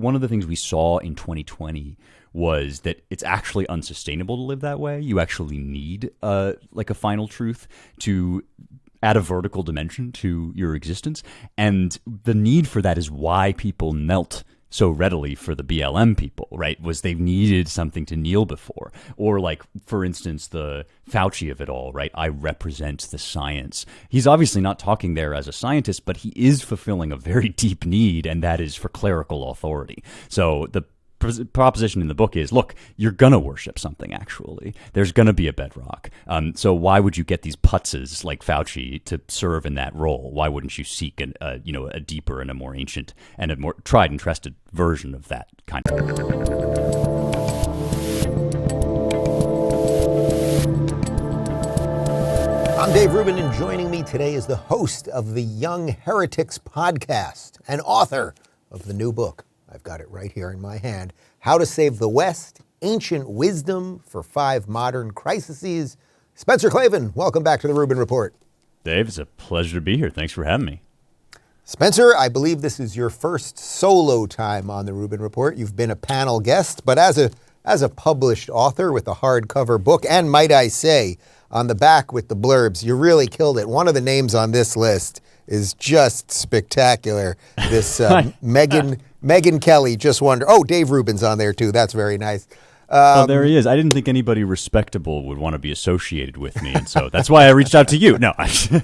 one of the things we saw in 2020 was that it's actually unsustainable to live that way. You actually need like a final truth to add a vertical dimension to your existence. And the need for that is why people knelt so readily for the BLM people, right? Was they needed something to kneel before. Or like, for instance, the Fauci of it all, right? I represent the science. He's obviously not talking there as a scientist, but he is fulfilling a very deep need, and that is for clerical authority. So the proposition in the book is, look, you're going to worship something, actually. There's going to be a bedrock. So why would you get these putzes like Fauci to serve in that role? Why wouldn't you seek a deeper and a more ancient and a more tried and trusted version of that kind of... I'm Dave Rubin, and joining me today is the host of the Young Heretics podcast and author of the new book. I've got it right here in my hand. How to Save the West, Ancient Wisdom for 5 Modern Crises. Spencer Klavan, welcome back to the Rubin Report. Dave, it's a pleasure to be here. Thanks for having me. Spencer, I believe this is your first solo time on the Rubin Report. You've been a panel guest, but as a published author with a hardcover book, and might I say, on the back with the blurbs, you really killed it. One of the names on this list is just spectacular. This Megan Kelly, just wonder. Oh, Dave Rubin's on there too. That's very nice. There he is. I didn't think anybody respectable would want to be associated with me, and so that's why I reached out to you. No, yes,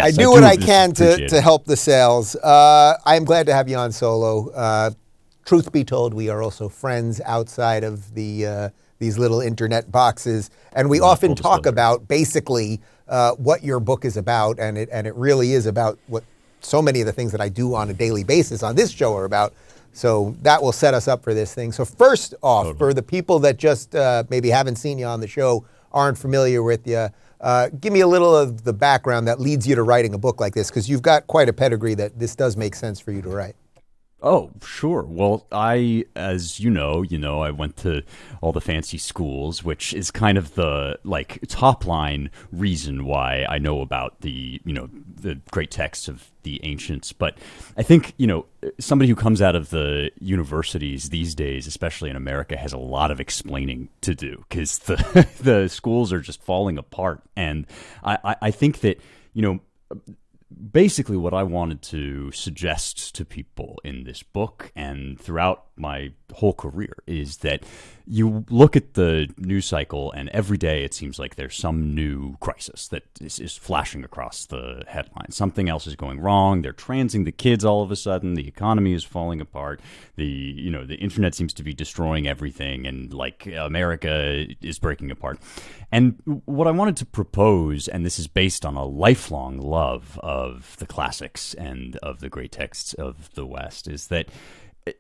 I do what I can to help the sales. I'm glad to have you on solo. Truth be told, we are also friends outside of these little internet boxes, and we often talk about basically what your book is about, and it really is about what so many of the things that I do on a daily basis on this show are about. So that will set us up for this thing. So first off, for the people that just maybe haven't seen you on the show, aren't familiar with you, give me a little of the background that leads you to writing a book like this, because you've got quite a pedigree that this does make sense for you to write. Oh, sure. Well, as you know, I went to all the fancy schools, which is kind of the top line reason why I know about the great texts of the ancients. But I think, somebody who comes out of the universities these days, especially in America, has a lot of explaining to do, because the schools are just falling apart. And I think that, basically what I wanted to suggest to people in this book and throughout my whole career is that you look at the news cycle, and every day it seems like there's some new crisis that is flashing across the headlines. Something else is going wrong. They're transing the kids all of a sudden. The economy is falling apart. The internet seems to be destroying everything, and America is breaking apart. And what I wanted to propose, and this is based on a lifelong love of the classics and of the great texts of the West, is that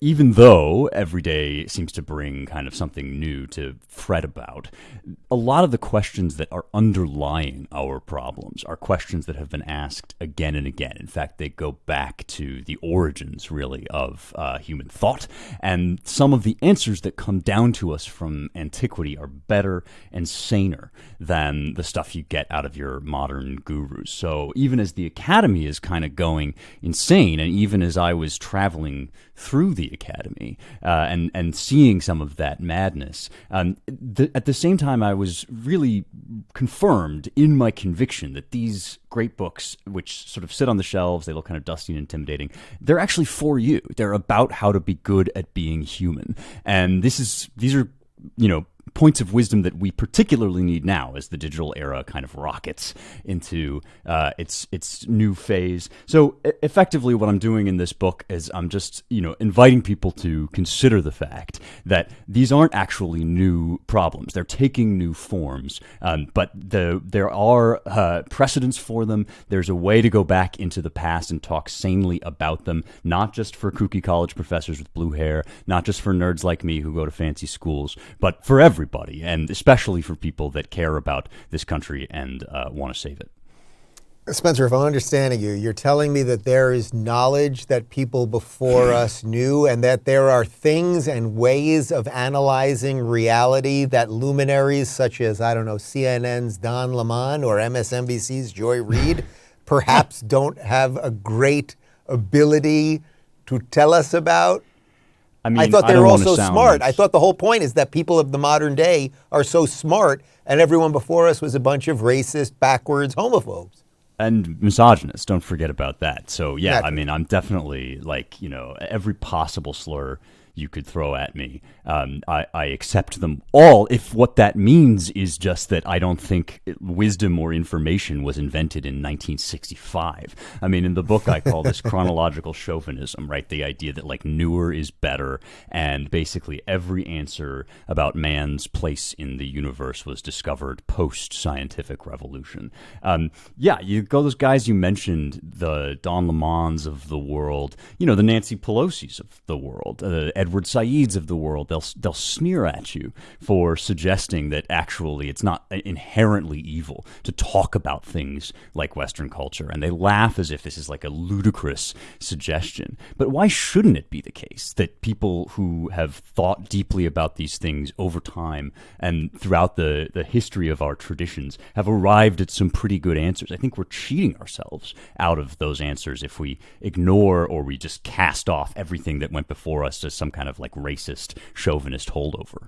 even though every day seems to bring kind of something new to fret about, a lot of the questions that are underlying our problems are questions that have been asked again and again. In fact, they go back to the origins, really, of human thought. And some of the answers that come down to us from antiquity are better and saner than the stuff you get out of your modern gurus. So even as the academy is kind of going insane, and even as I was traveling through the academy and seeing some of that madness, at the same time I was really confirmed in my conviction that these great books, which sort of sit on the shelves, they look kind of dusty and intimidating, they're actually for you. They're about how to be good at being human. And these are points of wisdom that we particularly need now as the digital era kind of rockets into its new phase. So effectively what I'm doing in this book is I'm just, inviting people to consider the fact that these aren't actually new problems. They're taking new forms, but there are precedents for them. There's a way to go back into the past and talk sanely about them, not just for kooky college professors with blue hair, not just for nerds like me who go to fancy schools, but for everybody, and especially for people that care about this country and want to save it. Spencer, if I'm understanding you, you're telling me that there is knowledge that people before us knew, and that there are things and ways of analyzing reality that luminaries such as, CNN's Don Lemon or MSNBC's Joy Reid perhaps don't have a great ability to tell us about? I mean, I thought they were all so smart. Like... I thought the whole point is that people of the modern day are so smart, and everyone before us was a bunch of racist, backwards homophobes. And misogynist, don't forget about that. So, yeah, Naturally. I mean, I'm definitely, like, every possible slur you could throw at me, I accept them all if what that means is just that I don't think wisdom or information was invented in 1965. I mean, in the book, I call this chronological chauvinism, right? The idea that, like, newer is better, and basically every answer about man's place in the universe was discovered post-scientific revolution. Yeah, you go those guys you mentioned, the Don Lemons of the world, the Nancy Pelosi's of the world, Edward Said's of the world. They'll sneer at you for suggesting that actually it's not inherently evil to talk about things like Western culture, and they laugh as if this is like a ludicrous suggestion. But why shouldn't it be the case that people who have thought deeply about these things over time and throughout the history of our traditions have arrived at some pretty good answers? I think we're cheating ourselves out of those answers if we ignore or we just cast off everything that went before us as some kind of like racist, chauvinist holdover.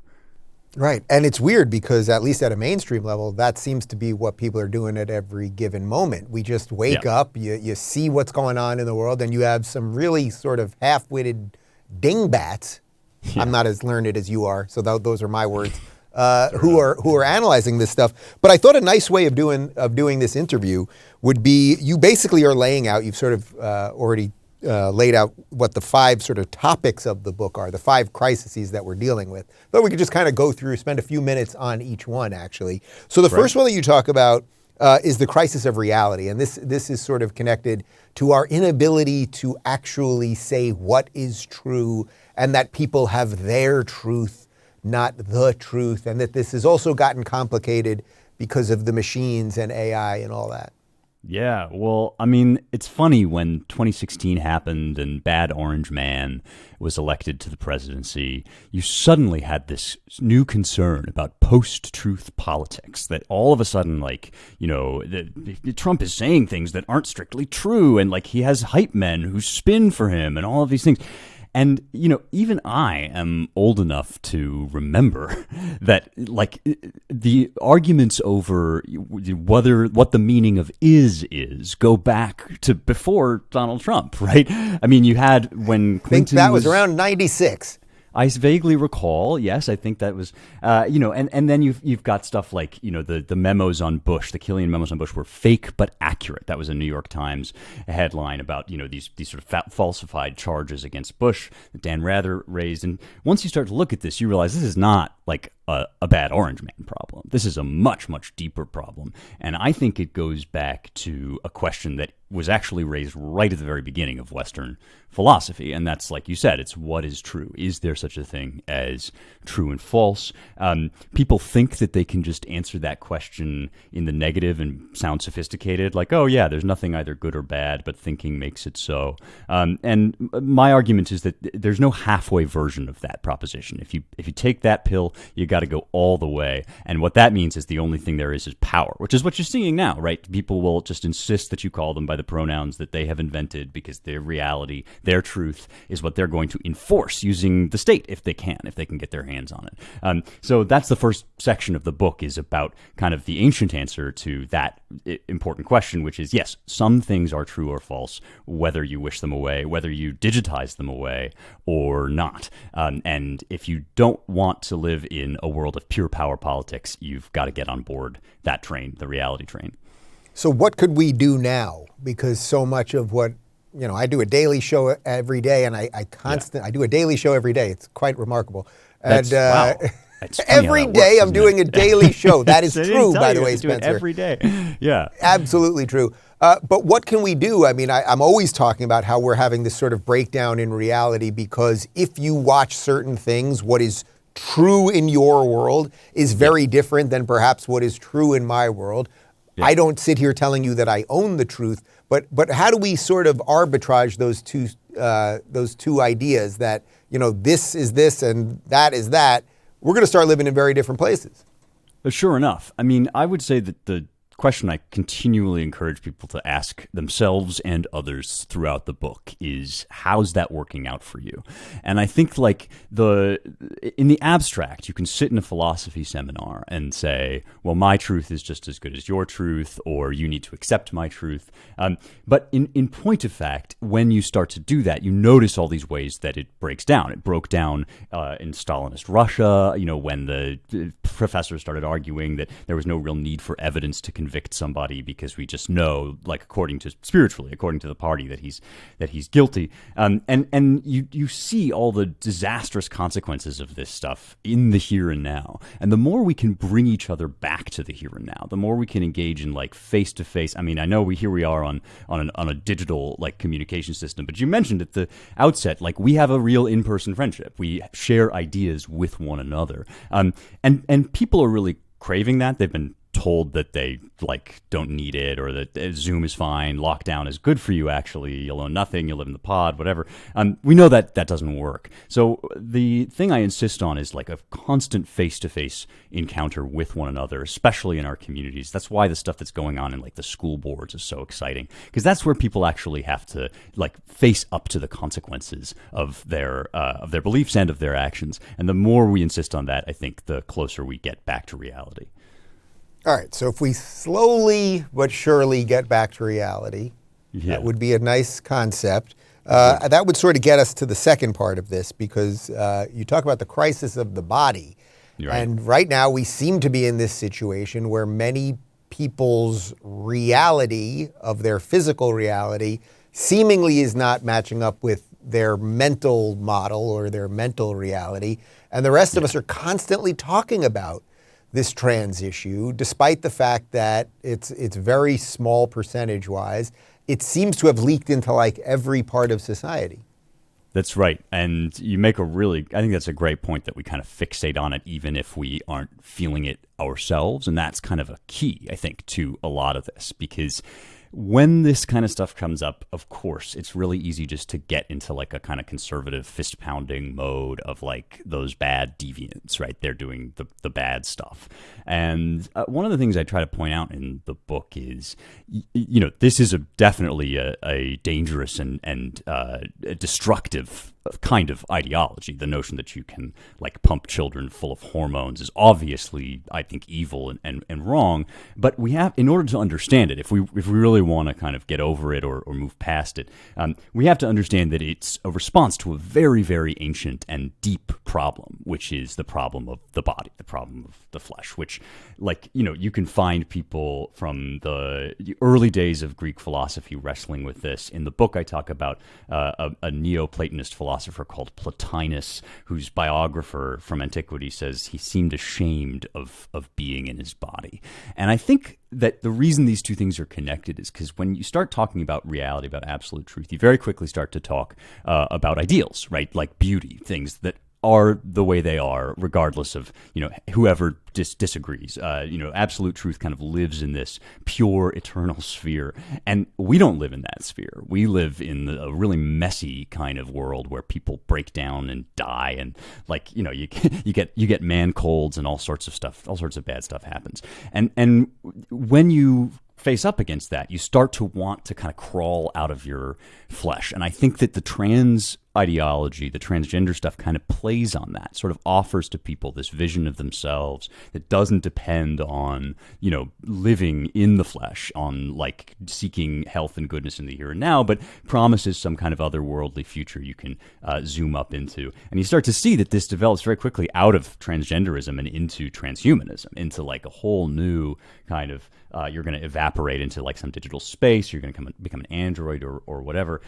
Right. And it's weird because at least at a mainstream level, that seems to be what people are doing at every given moment. We just wake up, you see what's going on in the world, and you have some really sort of half-witted dingbats. Yeah. I'm not as learned as you are, so those are my words. Who are analyzing this stuff. But I thought a nice way of doing this interview would be, you basically are laying out, you've sort of already laid out what the 5 sort of topics of the book are, the 5 crises that we're dealing with. But we could just kind of go through, spend a few minutes on each one, actually. So the first one that you talk about is the crisis of reality. And this is sort of connected to our inability to actually say what is true, and that people have their truth, not the truth, and that this has also gotten complicated because of the machines and AI and all that. Yeah, well, I mean, it's funny when 2016 happened and Bad Orange Man was elected to the presidency, you suddenly had this new concern about post-truth politics, that all of a sudden, like, Trump is saying things that aren't strictly true, and like he has hype men who spin for him and all of these things. And, even I am old enough to remember that, like, the arguments over what the meaning of is go back to before Donald Trump, right? I mean, you had when Clinton I think that was around 96. I vaguely recall, yes, I think that was, and then you've got stuff like, the memos on Bush, the Killian memos on Bush were fake but accurate. That was a New York Times headline about, these sort of falsified charges against Bush that Dan Rather raised. And once you start to look at this, you realize this is not like a Bad Orange Man problem. This is a much, much deeper problem. And I think it goes back to a question that was actually raised right at the very beginning of Western philosophy. And that's, like you said, it's what is true. Is there such a thing as true and false? People think that they can just answer that question in the negative and sound sophisticated, like, oh yeah, there's nothing either good or bad, but thinking makes it so. And my argument is that there's no halfway version of that proposition. If you take that pill, you got to go all the way. And what that means is the only thing there is power, which is what you're seeing now, right? People will just insist that you call them by the pronouns that they have invented because their reality, their truth is what they're going to enforce using the state if they can get their hands on it. So that's the first section of the book, is about kind of the ancient answer to that important question, which is, yes, some things are true or false, whether you wish them away, whether you digitize them away or not. And if you don't want to live in a world of pure power politics, you've got to get on board that train, the reality train. So what could we do now? Because so much of what, I do a daily show every day, and I do a daily show every day. It's quite remarkable. And wow. Every day I'm doing a daily show. That is true, by the way, Spencer. Every day. Yeah. Absolutely true. But what can we do? I mean, I'm always talking about how we're having this sort of breakdown in reality, because if you watch certain things, what is true in your world is very different than perhaps what is true in my world. Yeah. I don't sit here telling you that I own the truth, but how do we sort of arbitrage those two ideas that, this is this and that is that? We're going to start living in very different places. Sure enough. I mean, I would say that the question I continually encourage people to ask themselves and others throughout the book is, how's that working out for you? And I think like in the abstract, you can sit in a philosophy seminar and say, well, my truth is just as good as your truth, or you need to accept my truth. But in point of fact, when you start to do that, you notice all these ways that it breaks down. It broke down in Stalinist Russia, when the professors started arguing that there was no real need for evidence to convict somebody because we just know, like according to the party, that he's guilty. And you see all the disastrous consequences of this stuff in the here and now. And the more we can bring each other back to the here and now, the more we can engage in like face to face. I mean, I know here we are on a digital like communication system, but you mentioned at the outset, like we have a real in-person friendship. We share ideas with one another. And people are really craving that. They've been told that they like don't need it, or that Zoom is fine, lockdown is good for you, actually, you'll own nothing, you'll live in the pod, whatever. We know that doesn't work. So the thing I insist on is like a constant face-to-face encounter with one another, especially in our communities. That's why the stuff that's going on in like the school boards is so exciting, because that's where people actually have to like face up to the consequences of their beliefs and of their actions. And the more we insist on that, I think the closer we get back to reality. All right, so if we slowly but surely get back to reality, that would be a nice concept. That would sort of get us to the second part of this, because you talk about the crisis of the body. Right. And right now we seem to be in this situation where many people's reality of their physical reality seemingly is not matching up with their mental model or their mental reality. And the rest of us are constantly talking about this trans issue, despite the fact that it's very small percentage-wise. It seems to have leaked into like every part of society. That's right. And you make I think that's a great point, that we kind of fixate on it even if we aren't feeling it ourselves. And that's kind of a key, I think, to a lot of this, because when this kind of stuff comes up, of course, it's really easy just to get into like a kind of conservative fist-pounding mode of like those bad deviants, right? They're doing the bad stuff. And one of the things I try to point out in the book is, this is definitely a dangerous and destructive kind of ideology. The notion that you can like pump children full of hormones is obviously, I think, evil and wrong. But we have, in order to understand it, if we really want to kind of get over it or move past it, we have to understand that it's a response to a very, very ancient and deep problem, which is the problem of the body, the problem of the flesh, which, like, you can find people from the early days of Greek philosophy wrestling with this. In the book, I talk about a Neoplatonist philosopher called Plotinus, whose biographer from antiquity says he seemed ashamed of being in his body. And I think that the reason these two things are connected is because when you start talking about reality, about absolute truth, you very quickly start to talk about ideals, right? Like beauty, things that are the way they are, regardless of, whoever disagrees. Absolute truth kind of lives in this pure, eternal sphere. And we don't live in that sphere. We live in a really messy kind of world where people break down and die. And like, you get man colds and all sorts of stuff, all sorts of bad stuff happens. And when you face up against that, you start to want to kind of crawl out of your flesh. And I think that the trans ideology, the transgender stuff, kind of plays on that, sort of offers to people this vision of themselves that doesn't depend on, living in the flesh, on like seeking health and goodness in the here and now, but promises some kind of otherworldly future you can zoom up into. And you start to see that this develops very quickly out of transgenderism and into transhumanism, into like a whole new kind of you're going to evaporate into like some digital space. You're going to become an android or whatever.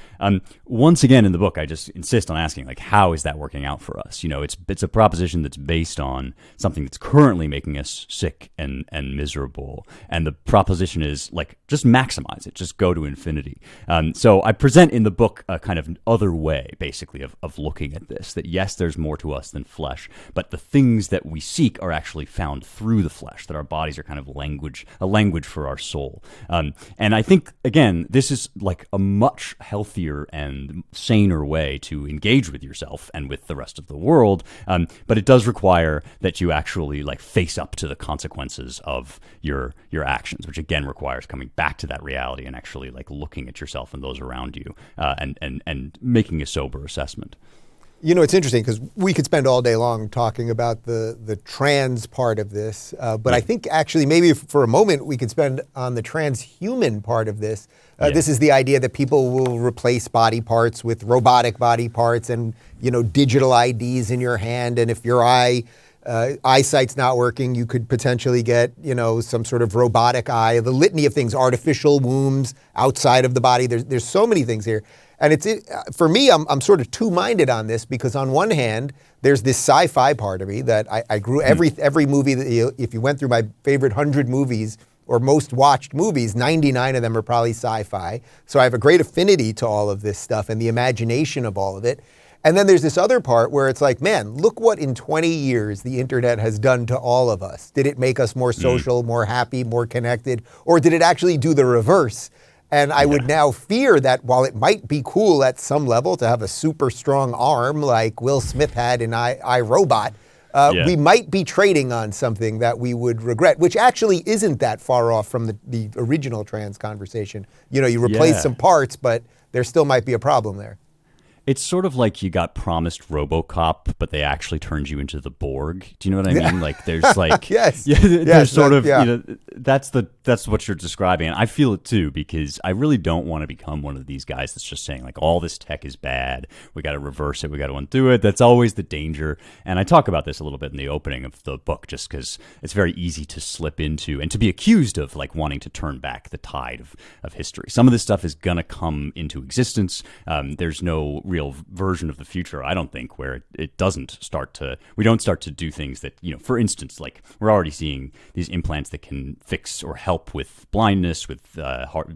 Once again, in the book, I just insist on asking, like, how is that working out for us? It's a proposition that's based on something that's currently making us sick and miserable. And the proposition is like, just maximize it, just go to infinity. So I present in the book a kind of other way, basically, of looking at this, that yes, there's more to us than flesh, but the things that we seek are actually found through the flesh, that our bodies are kind of a language for our soul. And I think, again, this is like a much healthier and saner way to engage with yourself and with the rest of the world. But it does require that you actually like face up to the consequences of your actions, which again requires coming back to that reality and actually like looking at yourself and those around you, and making a sober assessment. You know, it's interesting because we could spend all day long talking about the trans part of this, but I think actually maybe for a moment we could spend on the transhuman part of this. This is the idea that people will replace body parts with robotic body parts and, you know, digital IDs in your hand. And if your eyesight's not working, you could potentially get, you know, some sort of robotic eye, the litany of things, artificial wombs outside of the body. There's so many things here. And for me, I'm sort of two-minded on this because on one hand, there's this sci-fi part of me that I grew every movie that if you went through my favorite 100 movies or most watched movies, 99 of them are probably sci-fi. So I have a great affinity to all of this stuff and the imagination of all of it. And then there's this other part where it's like, man, look what in 20 years the internet has done to all of us. Did it make us more social, more happy, more connected, or did it actually do the reverse? And I would now fear that while it might be cool at some level to have a super strong arm like Will Smith had in iRobot, we might be trading on something that we would regret, which actually isn't that far off from the original trans conversation. You know, you replace some parts, but there still might be a problem there. It's sort of like you got promised RoboCop, but they actually turned you into the Borg. Do you know what I mean? Like there's like there's sort of you know that's what you're describing, and I feel it too because I really don't want to become one of these guys that's just saying like all this tech is bad. We got to reverse it. We got to undo it. That's always the danger. And I talk about this a little bit in the opening of the book, just because it's very easy to slip into and to be accused of like wanting to turn back the tide of history. Some of this stuff is gonna come into existence. There's no real version of the future, I don't think, where we don't start to do things that, you know, for instance, like we're already seeing these implants that can fix or help with blindness, with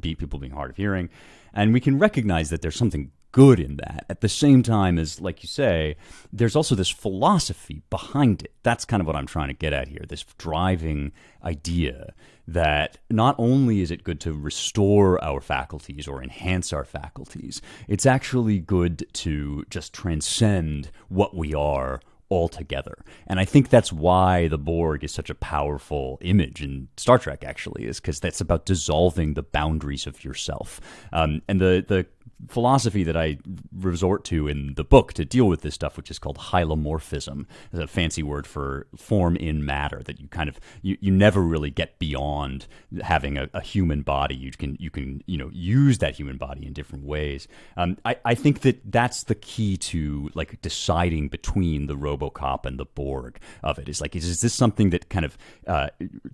people being hard of hearing, and we can recognize that there's something good in that. At the same time as, like you say, there's also this philosophy behind it. That's kind of what I'm trying to get at here, this driving idea that not only is it good to restore our faculties or enhance our faculties, it's actually good to just transcend what we are altogether. And I think that's why the Borg is such a powerful image in Star Trek, actually, is because that's about dissolving the boundaries of yourself. And the philosophy that I resort to in the book to deal with this stuff, which is called hylomorphism, is a fancy word for form in matter, that you kind of you never really get beyond having a human body. You can use that human body in different ways. I think that's the key to like deciding between the RoboCop and the Borg of it. Is like, is this something that kind of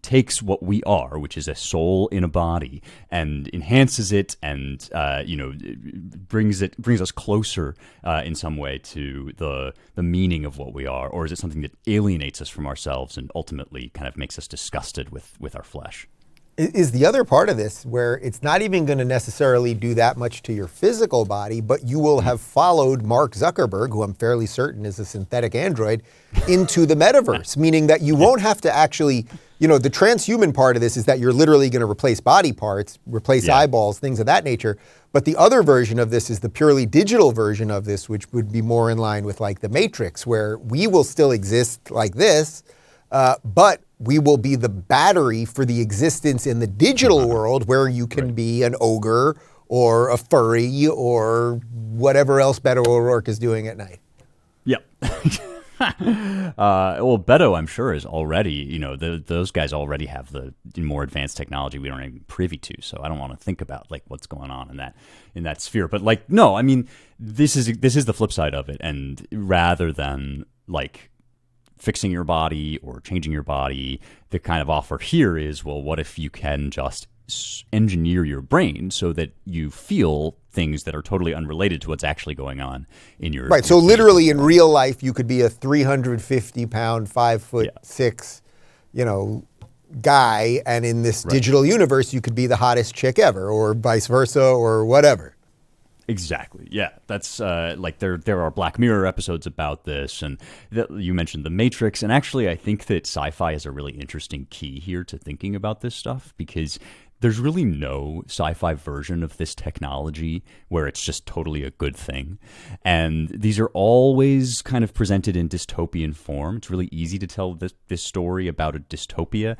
takes what we are, which is a soul in a body, and enhances it and brings us closer in some way to the meaning of what we are, or is it something that alienates us from ourselves and ultimately kind of makes us disgusted with our flesh? Is the other part of this where it's not even going to necessarily do that much to your physical body, but you will have followed Mark Zuckerberg, who I'm fairly certain is a synthetic android, into the metaverse, meaning that you won't have to actually, the transhuman part of this is that you're literally going to replace body parts, replace eyeballs, things of that nature. But the other version of this is the purely digital version of this, which would be more in line with like the Matrix, where we will still exist like this, but we will be the battery for the existence in the digital world where you can be an ogre or a furry or whatever else Beto O'Rourke is doing at night. Yep. Well, Beto, I'm sure, is already, those guys already have the more advanced technology we aren't even privy to. So I don't want to think about like what's going on in that sphere. But like, no, I mean, this is the flip side of it. And rather than like fixing your body or changing your body, the kind of offer here is, well, what if you can just engineer your brain so that you feel things that are totally unrelated to what's actually going on in your right. So literally in real life, you could be a 350-pound, 5'6", guy, and in this digital universe, you could be the hottest chick ever, or vice versa, or whatever. Exactly. Yeah, that's like there are Black Mirror episodes about this, and you mentioned the Matrix, and actually I think that sci-fi is a really interesting key here to thinking about this stuff, because there's really no sci-fi version of this technology where it's just totally a good thing. And these are always kind of presented in dystopian form. It's really easy to tell this story about a dystopia.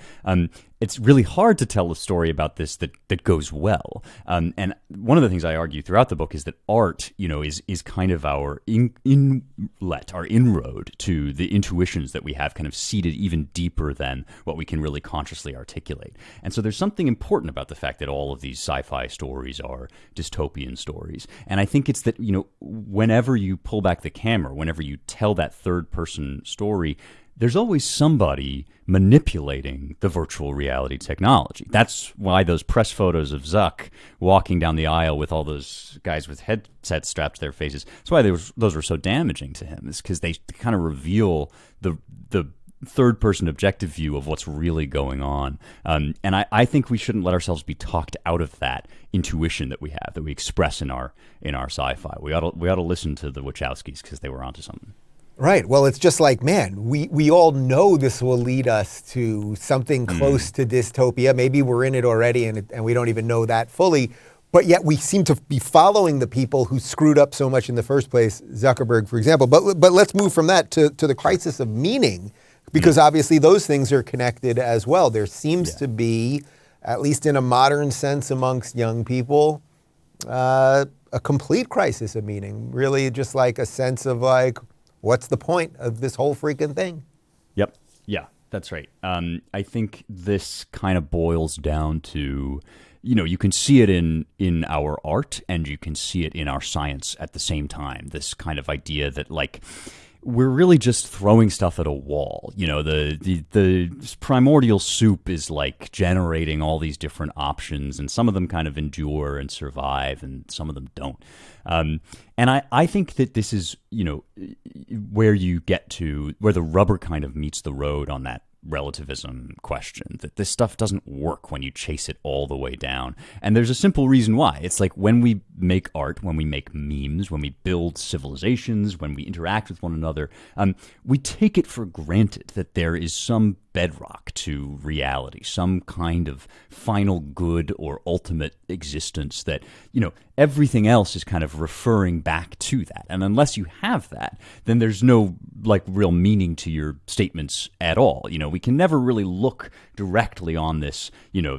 It's really hard to tell a story about this that goes well. And one of the things I argue throughout the book is that art, is kind of our inlet, our inroad to the intuitions that we have kind of seated even deeper than what we can really consciously articulate. And so there's something important about the fact that all of these sci-fi stories are dystopian stories. And I think it's that, whenever you pull back the camera, whenever you tell that third-person story, there's always somebody manipulating the virtual reality technology. That's why those press photos of Zuck walking down the aisle with all those guys with headsets strapped to their faces, that's why those were so damaging to him, is because they kind of reveal the third-person objective view of what's really going on. And I think we shouldn't let ourselves be talked out of that intuition that we have, that we express in our sci-fi. We ought to listen to the Wachowskis because they were onto something. Right. Well, it's just like, man, we all know this will lead us to something close to dystopia. Maybe we're in it already and we don't even know that fully. But yet we seem to be following the people who screwed up so much in the first place, Zuckerberg, for example. But let's move from that to the crisis of meaning, because obviously those things are connected as well. There seems to be, at least in a modern sense amongst young people, a complete crisis of meaning. Really just like a sense of like, what's the point of this whole freaking thing? Yep. Yeah, that's right. I think this kind of boils down to, you can see it in our art and you can see it in our science at the same time. This kind of idea that, like, we're really just throwing stuff at a wall. The primordial soup is like generating all these different options, and some of them kind of endure and survive, and some of them don't. And I think that this is, where you get to, where the rubber kind of meets the road on that relativism question, that this stuff doesn't work when you chase it all the way down. And there's a simple reason why. It's like when we make art, when we make memes, when we build civilizations, when we interact with one another, we take it for granted that there is some bedrock to reality, some kind of final good or ultimate existence that, everything else is kind of referring back to that. And unless you have that, then there's no real meaning to your statements at all. We can never really look directly on this,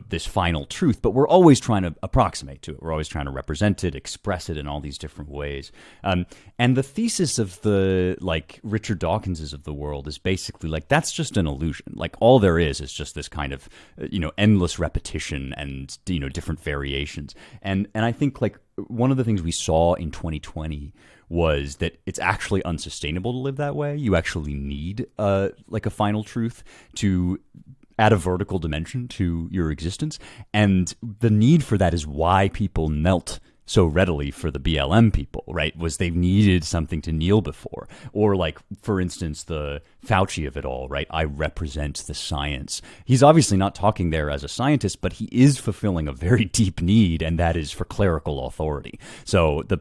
this final truth, but we're always trying to approximate to it. We're always trying to represent it, express it in all these different ways. And the thesis of the Richard Dawkinses of the world is basically that's just an illusion. All there is just this kind of endless repetition and different variations. And I think one of the things we saw in 2020 was that it's actually unsustainable to live that way. You actually need a final truth to add a vertical dimension to your existence. And the need for that is why people knelt so readily for the BLM people, right? Was they needed something to kneel before. Or for instance, the Fauci of it all, right? I represent the science. He's obviously not talking there as a scientist, but he is fulfilling a very deep need, and that is for clerical authority. So the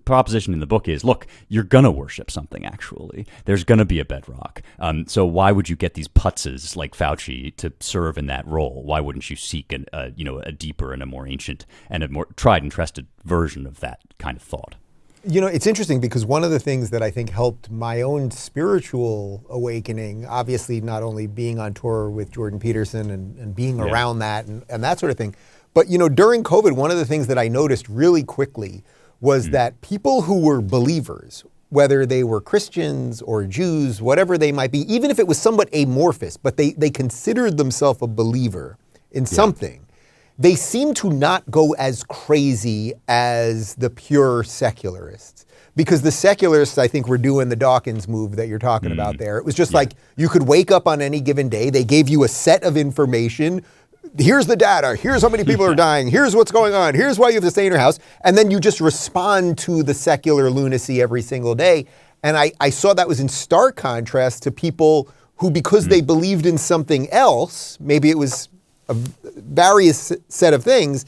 proposition in the book is, look, you're going to worship something, actually. There's going to be a bedrock. So why would you get these putzes like Fauci to serve in that role? Why wouldn't you seek a deeper and a more ancient and a more tried and trusted version of that kind of thought? It's interesting because one of the things that I think helped my own spiritual awakening, obviously not only being on tour with Jordan Peterson and being around that and that sort of thing, but during COVID, one of the things that I noticed really quickly was that people who were believers, whether they were Christians or Jews, whatever they might be, even if it was somewhat amorphous, but they considered themselves a believer in something, they seem to not go as crazy as the pure secularists. Because the secularists, I think, were doing the Dawkins move that you're talking about there. It was just like you could wake up on any given day. They gave you a set of information. Here's the data. Here's how many people are dying. Here's what's going on. Here's why you have to stay in your house. And then you just respond to the secular lunacy every single day. And I saw that was in stark contrast to people who, because they believed in something else, maybe it was a various set of things,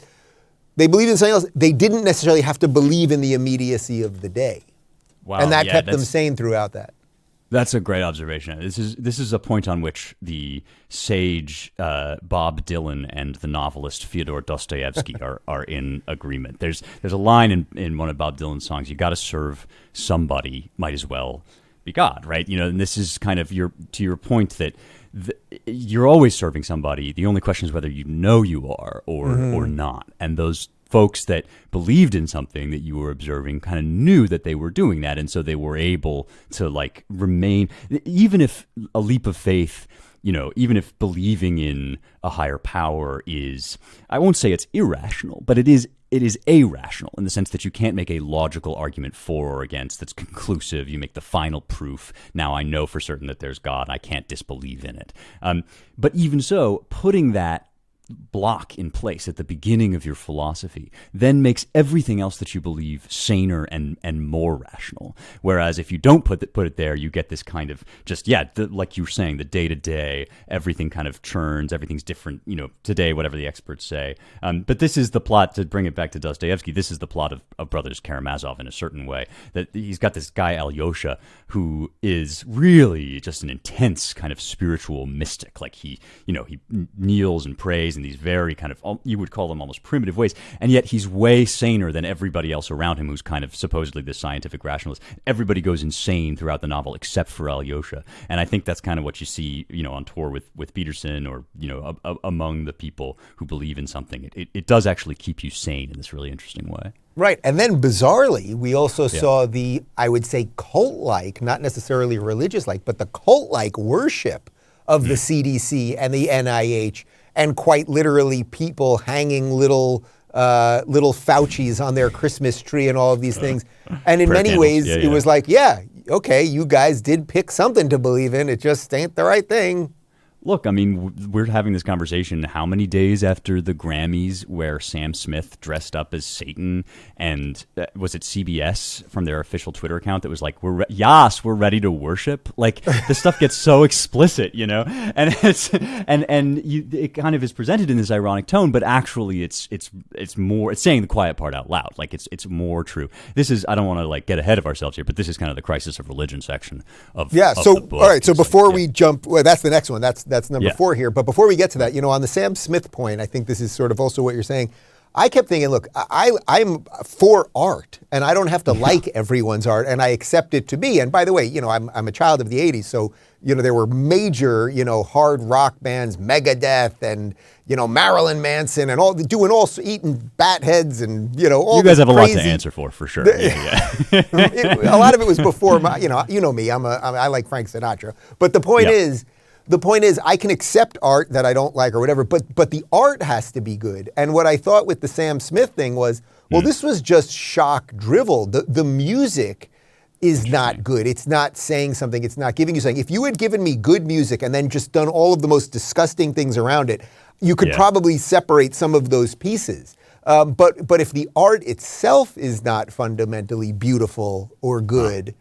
they believed in something else. They didn't necessarily have to believe in the immediacy of the day. Wow, and that kept them sane throughout that. That's a great observation. This is a point on which the sage Bob Dylan and the novelist Fyodor Dostoevsky are in agreement. There's a line in one of Bob Dylan's songs: "You got to serve somebody, might as well be God," right? And this is kind of to your point that you're always serving somebody. The only question is whether you know you are or not. And those folks that believed in something that you were observing kind of knew that they were doing that, and so they were able to like remain, even if a leap of faith, even if believing in a higher power is, I won't say it's irrational, but it is irrational in the sense that you can't make a logical argument for or against that's conclusive. You make the final proof. Now I know for certain that there's God. I can't disbelieve in it. But even so, putting that block in place at the beginning of your philosophy then makes everything else that you believe saner and more rational. Whereas if you don't put it there, you get this kind of just like you were saying, the day to day, everything kind of churns, everything's different today, whatever the experts say. But this is the plot, to bring it back to Dostoevsky, this is the plot of Brothers Karamazov in a certain way, that he's got this guy Alyosha who is really just an intense kind of spiritual mystic. Like he kneels and prays in these very kind of, you would call them almost primitive ways, and yet he's way saner than everybody else around him who's kind of supposedly this scientific rationalist. Everybody goes insane throughout the novel except for Alyosha, and I think that's kind of what you see on tour with Peterson, or among the people who believe in something. It does actually keep you sane in this really interesting way. Right. And then bizarrely, we also saw the, I would say, cult-like, not necessarily religious-like, but the cult-like worship of the CDC and the NIH, and quite literally people hanging little Faucis on their Christmas tree and all of these things. And in many ways, it was like, okay, you guys did pick something to believe in. It just ain't the right thing. Look, I mean, we're having this conversation how many days after the Grammys where Sam Smith dressed up as Satan, and was it CBS from their official Twitter account that was like, we're ready to worship? Like, the stuff gets so explicit, and it kind of is presented in this ironic tone, but actually it's more, it's saying the quiet part out loud. Like, it's more true. This is, I don't want to like get ahead of ourselves here, but this is kind of the crisis of religion section of the book. All right, so before we jump, well, that's the next one. That's number 4 here. But before we get to that, on the Sam Smith point, I think this is sort of also what you're saying. I kept thinking, look, I'm for art, and I don't have to like everyone's art, and I accept it to be. And by the way, I'm a child of the 80s, so, there were major, hard rock bands, Megadeth and, Marilyn Manson and eating bat heads and, all You guys have crazy, a lot to answer for sure. A lot of it was before my, me, I like Frank Sinatra. But the point is, I can accept art that I don't like or whatever, but the art has to be good. And what I thought with the Sam Smith thing was, this was just shock drivel. The music is not good. It's not saying something. It's not giving you something. If you had given me good music and then just done all of the most disgusting things around it, you could probably separate some of those pieces. But if the art itself is not fundamentally beautiful or good,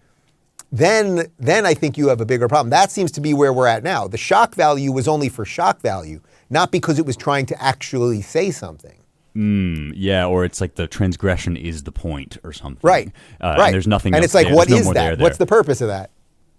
then I think you have a bigger problem. That seems to be where we're at now. The shock value was only for shock value, not because it was trying to actually say something. Or it's like the transgression is the point or something. Right. And there's nothing and else it's like, there. what There's is no more that? there. What's the purpose of that?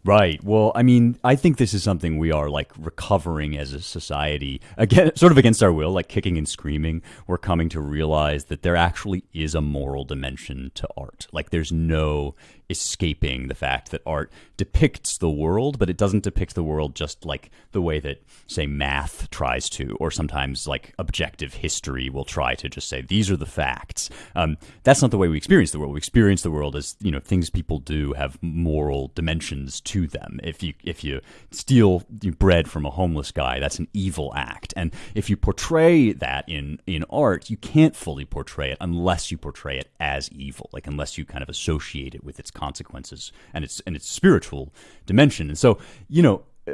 Right. Well, I mean, I think this is something we are like recovering as a society, again, sort of against our will, like kicking and screaming. We're coming to realize that there actually is a moral dimension to art. Like, there's no escaping the fact that art depicts the world, but it doesn't depict the world just like the way that, say, math tries to, or sometimes like objective history will try to just say, these are the facts. That's not the way we experience the world. We experience the world as, things people do have moral dimensions to them. If you steal bread from a homeless guy, that's an evil act. And if you portray that in art, you can't fully portray it unless you portray it as evil, like unless you kind of associate it with its consequences and its spiritual dimension. And so,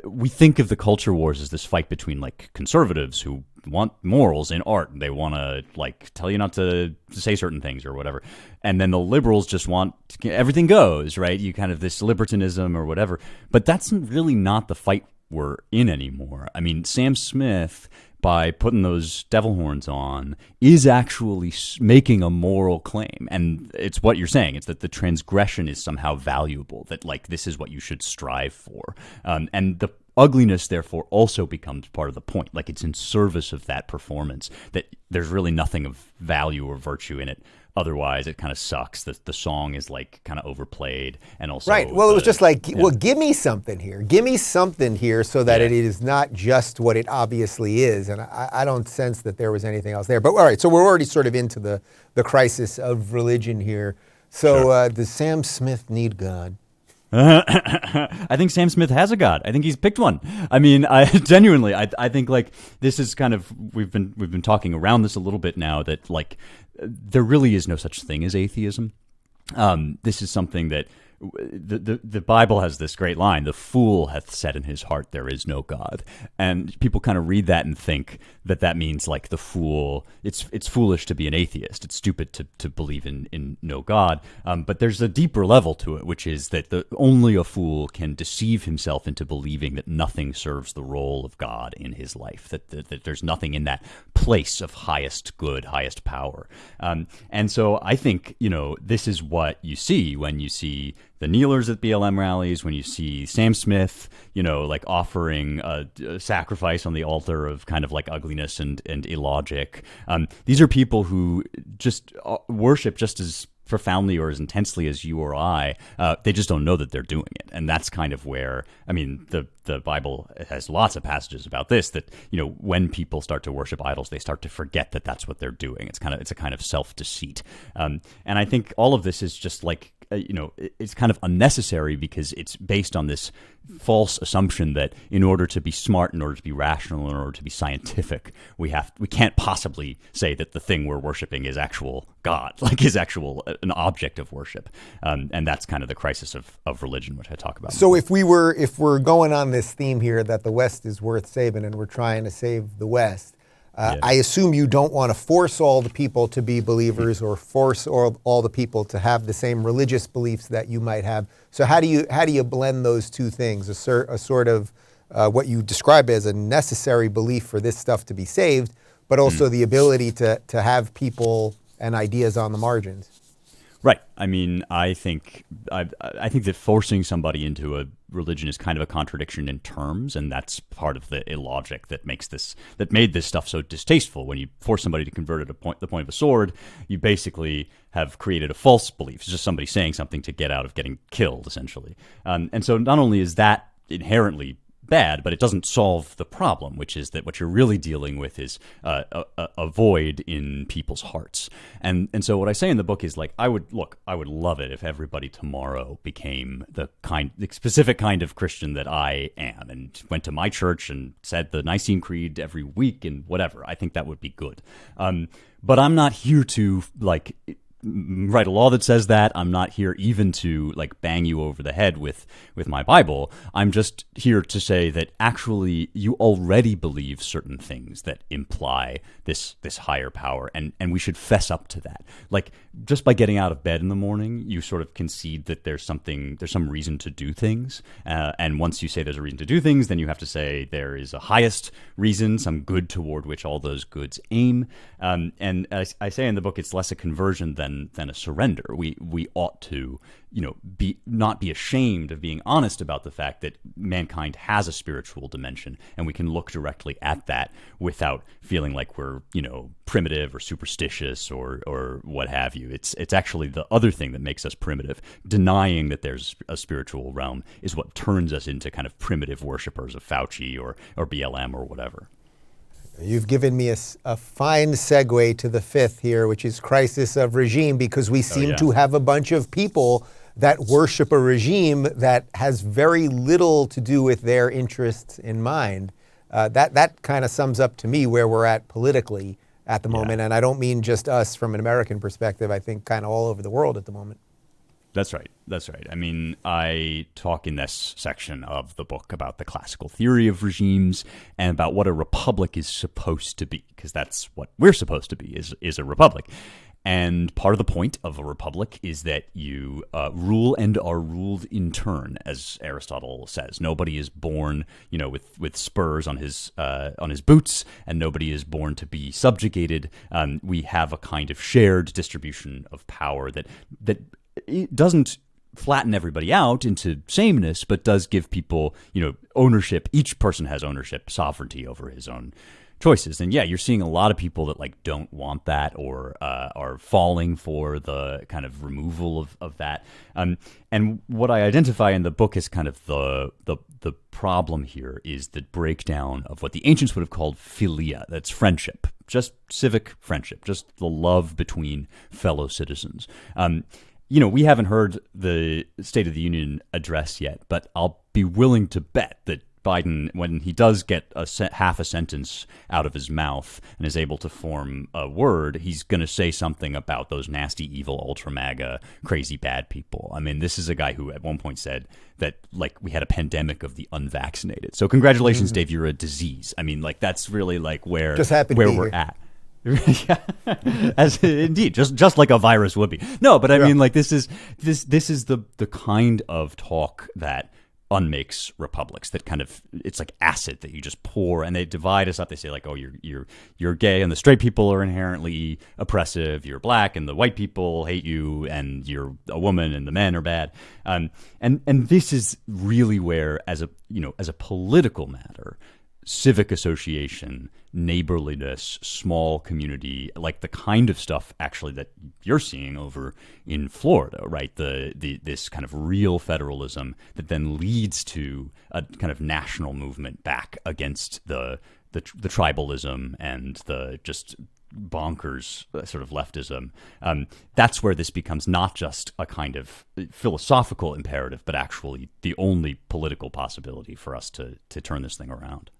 we think of the culture wars as this fight between like conservatives who want morals in art. They want to like tell you not to say certain things or whatever. And then the liberals just want everything goes, right? You kind of this libertinism or whatever. But that's really not the fight we're in anymore. I mean, Sam Smith by putting those devil horns on is actually making a moral claim. And it's what you're saying. It's that the transgression is somehow valuable, that like this is what you should strive for. And the ugliness, therefore, also becomes part of the point. Like it's in service of that performance, that there's really nothing of value or virtue in it. Otherwise, it kind of sucks. The song is like kind of overplayed, and also right. Well, it was just like, well, give me something here. Give me something here, so that it is not just what it obviously is. And I don't sense that there was anything else there. But all right, so we're already sort of into the crisis of religion here. So does Sam Smith need God? I think Sam Smith has a God. I think he's picked one. I mean, I genuinely, I think like this is kind of we've been talking around this a little bit now, that like there really is no such thing as atheism. This is something that the Bible has this great line: "The fool hath said in his heart, there is no God." And people kind of read that and think that means like the fool. It's foolish to be an atheist. It's stupid to believe in no God. But there's a deeper level to it, which is that only a fool can deceive himself into believing that nothing serves the role of God in his life. That there's nothing in that place of highest good, highest power. And so I think this is what you see when you see the kneelers at BLM rallies, when you see Sam Smith, like offering a sacrifice on the altar of kind of like ugliness and illogic. These are people who just worship just as profoundly or as intensely as you or I. They just don't know that they're doing it. And that's kind of where, I mean, the Bible has lots of passages about this, that, when people start to worship idols, they start to forget that that's what they're doing. It's a kind of self-deceit. And I think all of this is just like, it's kind of unnecessary, because it's based on this false assumption that in order to be smart, in order to be rational, in order to be scientific, we can't possibly say that the thing we're worshiping is actual God, like is actual an object of worship. And that's kind of the crisis of religion, which I talk about. So if we're going on this theme here that the West is worth saving and we're trying to save the West, I assume you don't want to force all the people to be believers, or force all the people to have the same religious beliefs that you might have. So how do you blend those two things? A sort of what you describe as a necessary belief for this stuff to be saved, but also the ability to have people and ideas on the margins. Right. I mean, I think that forcing somebody into a religion is kind of a contradiction in terms, and that's part of the illogic that made this stuff so distasteful. When you force somebody to convert at the point of a sword, you basically have created a false belief. It's just somebody saying something to get out of getting killed, essentially. And so not only is that inherently bad, but it doesn't solve the problem, which is that what you're really dealing with is a void in people's hearts. And so what I say in the book is like, I would love it if everybody tomorrow became the specific kind of Christian that I am, and went to my church and said the Nicene Creed every week and whatever. I think that would be good. But I'm not here to like write a law that says that. I'm not here even to like bang you over the head with my Bible. I'm just here to say that actually you already believe certain things that imply this higher power, and we should fess up to that. Like just by getting out of bed in the morning, you sort of concede that there's some reason to do things. And once you say there's a reason to do things, then you have to say there is a highest reason, some good toward which all those goods aim. And as I say in the book, it's less a conversion than a surrender. We ought to, not be ashamed of being honest about the fact that mankind has a spiritual dimension, and we can look directly at that without feeling like we're, primitive or superstitious or what have you. It's actually the other thing that makes us primitive. Denying that there's a spiritual realm is what turns us into kind of primitive worshipers of Fauci or BLM or whatever. You've given me a fine segue to the fifth here, which is crisis of regime, because we seem to have a bunch of people that worship a regime that has very little to do with their interests in mind. That kind of sums up to me where we're at politically at the moment. And I don't mean just us from an American perspective. I think kind of all over the world at the moment. That's right. I mean, I talk in this section of the book about the classical theory of regimes and about what a republic is supposed to be, because that's what we're supposed to be, is a republic. And part of the point of a republic is that you rule and are ruled in turn, as Aristotle says. Nobody is born, with spurs on his boots, and nobody is born to be subjugated. We have a kind of shared distribution of power that it doesn't flatten everybody out into sameness, but does give people, ownership. Each person has ownership, sovereignty over his own choices. And yeah, you're seeing a lot of people that don't want that or are falling for the kind of removal of that. And what I identify in the book is kind of the problem here is the breakdown of what the ancients would have called philia. That's friendship, just civic friendship, just the love between fellow citizens. We haven't heard the State of the Union address yet, but I'll be willing to bet that Biden, when he does get half a sentence out of his mouth and is able to form a word, he's going to say something about those nasty, evil, ultra MAGA, crazy bad people. I mean, this is a guy who at one point said that we had a pandemic of the unvaccinated. So congratulations, Dave, you're a disease. I mean, that's really where we're at. Yeah, as indeed, just like a virus would be. No, but I mean, this is the kind of talk that unmakes republics. That kind of, it's like acid that you just pour, and they divide us up. They say oh, you're gay, and the straight people are inherently oppressive. You're black, and the white people hate you, and you're a woman, and the men are bad. And this is really where, as a political matter, civic association, neighborliness, small community, the kind of stuff actually that you're seeing over in Florida, right? This kind of real federalism that then leads to a kind of national movement back against the tribalism and the just bonkers sort of leftism. That's where this becomes not just a kind of philosophical imperative, but actually the only political possibility for us to turn this thing around.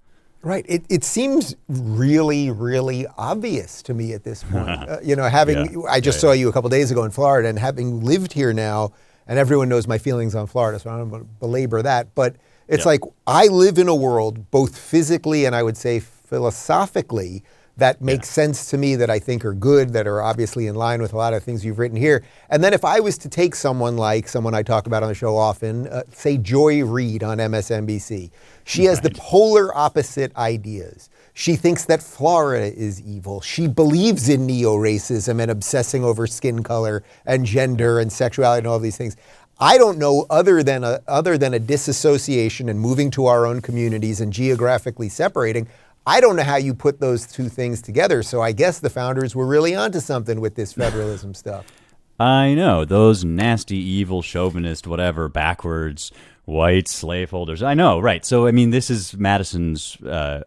Right. It seems really, really obvious to me at this point. I just saw you a couple days ago in Florida, and having lived here now, and everyone knows my feelings on Florida, so I don't want to belabor that. But it's I live in a world, both physically and I would say philosophically, that make sense to me, that I think are good, that are obviously in line with a lot of things you've written here. And then if I was to take someone like someone I talk about on the show often, say Joy Reid on MSNBC, she has the polar opposite ideas. She thinks that Florida is evil. She believes in neo-racism and obsessing over skin color and gender and sexuality and all these things. I don't know, other than a disassociation and moving to our own communities and geographically separating, I don't know how you put those two things together. So I guess the founders were really onto something with this federalism stuff. I know, those nasty, evil, chauvinist, whatever, backwards, white slaveholders. I know, right. So, I mean, this is Madison's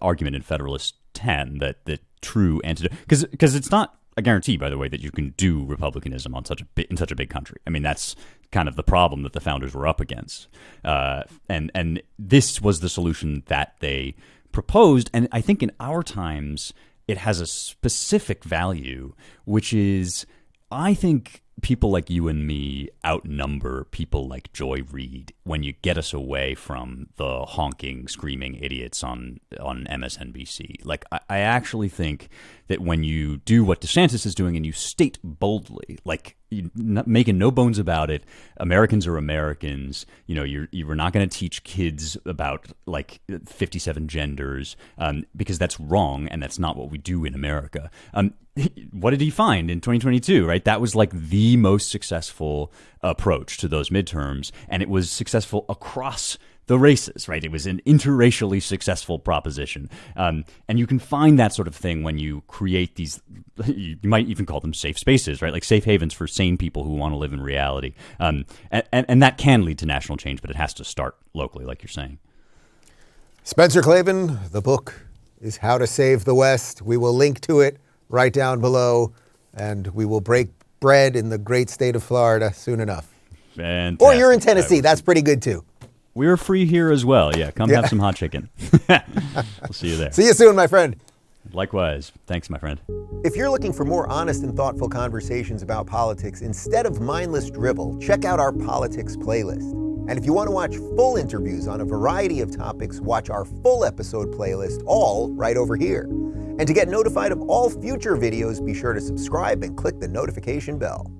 argument in Federalist 10, that the true antidote, because it's not a guarantee, by the way, that you can do republicanism in such a big country. I mean, that's kind of the problem that the founders were up against. And this was the solution that they proposed, and I think in our times it has a specific value, which is, I think people like you and me outnumber people like Joy Reid when you get us away from the honking, screaming idiots on MSNBC. I actually think that when you do what DeSantis is doing and you state boldly, making no bones about it, Americans are Americans. You're not going to teach kids about 57 genders because that's wrong, and that's not what we do in America. What did he find in 2022? Right, that was the most successful approach to those midterms, and it was successful across the races, right? It was an interracially successful proposition. And you can find that sort of thing when you create these, you might even call them safe spaces, right? Like safe havens for sane people who want to live in reality. And that can lead to national change, but it has to start locally, like you're saying. Spencer Klavan, the book is How to Save the West. We will link to it right down below, and we will break bread in the great state of Florida soon enough. Fantastic. Or you're in Tennessee. That's pretty good, too. We're free here as well. Yeah, come have some hot chicken. We'll see you there. See you soon, my friend. Likewise. Thanks, my friend. If you're looking for more honest and thoughtful conversations about politics instead of mindless drivel, check out our politics playlist. And if you want to watch full interviews on a variety of topics, watch our full episode playlist, all right over here. And to get notified of all future videos, be sure to subscribe and click the notification bell.